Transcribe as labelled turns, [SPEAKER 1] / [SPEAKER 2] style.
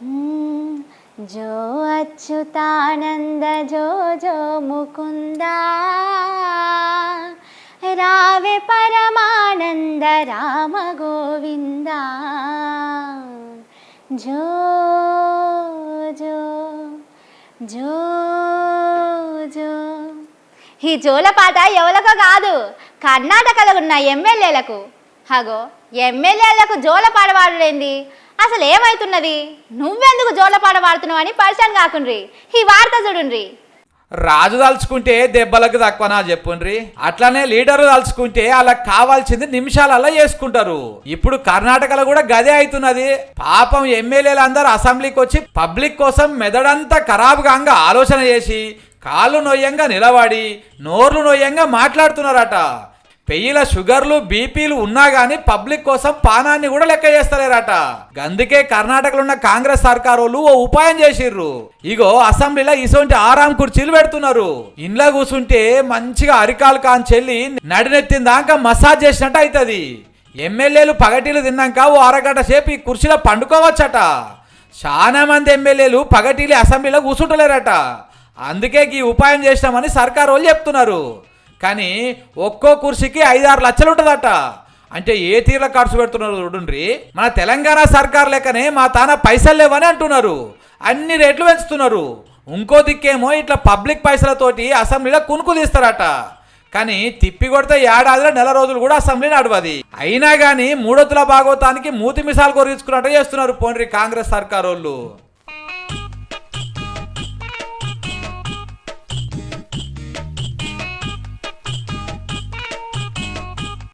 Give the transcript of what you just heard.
[SPEAKER 1] జో అచ్యుతానంద జో జో ముకుంద రావే పరమానంద రామ గోవింద జో జో జో జో. ఈ జోలపాట ఎవరికో కాదు, కర్ణాటకలో ఉన్న ఎమ్మెల్యేలకు. హగో, ఎమ్మెల్యేలకు జోలపాట పాడుడేంది? అసలు ఏమవుతున్నది? నువ్వెందుకు జోలపాట పాడుతున్నావు అని పరిచయం కాకుండ్రి. ఈ వార్త చూడుండ్రి.
[SPEAKER 2] రాజు తలుచుకుంటే దెబ్బలకు తక్కువనా చెప్పుండ్రి. అట్లానే లీడరు తలుచుకుంటే అలా కావాల్సింది నిమిషాలలో చేసుకుంటారు. ఇప్పుడు కర్ణాటకలో కూడా గదే అవుతున్నది. పాపం ఎమ్మెల్యేలు అందరూ అసెంబ్లీకి వచ్చి పబ్లిక్ కోసం మెదడంతా ఖరాబుగా ఆలోచన చేసి కాళ్ళు నొయ్యంగా నిలబడి నోర్లు నొయ్యంగా మాట్లాడుతున్నారట. పెయ్యిల షుగర్లు బీపీలు ఉన్నా గానీ పబ్లిక్ కోసం పానాన్ని కూడా లెక్క చేస్తలేరట. అందుకే కర్ణాటకలో ఉన్న కాంగ్రెస్ సర్కారు వాళ్ళు ఓ ఉపాయం చేసిర్రు. ఇగో అసెంబ్లీలో ఇసొంటి ఆరాం కుర్చీలు పెడుతున్నారు. ఇంట్లో కూర్చుంటే మంచిగా అరికాలు కాంచెల్లి నడినెత్తిన దాకా మసాజ్ చేసినట్టు అవుతుంది. ఎమ్మెల్యేలు పగటీలు తిన్నాక ఓ అరగంట సేపు ఈ కుర్చీలో పండుకోవచ్చట. చాలా మంది ఎమ్మెల్యేలు పగటీలు అసెంబ్లీలో కూర్చుంటలేరట. అందుకే ఈ ఉపాయం చేసినామని సర్కారు వాళ్ళు చెప్తున్నారు. కానీ ఒక్కో కుర్చీకి 5-6 లక్షలు ఉంటుందట. అంటే ఏ తీర్ల ఖర్చు పెడుతున్నారు చూడండి. మన తెలంగాణ సర్కార్ లెక్కనే మా తాన పైసలు లేవని అంటున్నారు. అన్ని రేట్లు పెంచుతున్నారు. ఇంకో దిక్కేమో ఇట్లా పబ్లిక్ పైసలతోటి అసెంబ్లీలో కునుకు తీస్తారట. కానీ తిప్పి కొడితే ఏడాదిలో నెల రోజులు కూడా అసెంబ్లీ నడవది. అయినా కానీ మూడొత్తుల భాగవతానికి మూతి మిసాలు కొరిగించుకున్నట్టు చేస్తున్నారు పోండ్రి కాంగ్రెస్ సర్కార్ వాళ్ళు.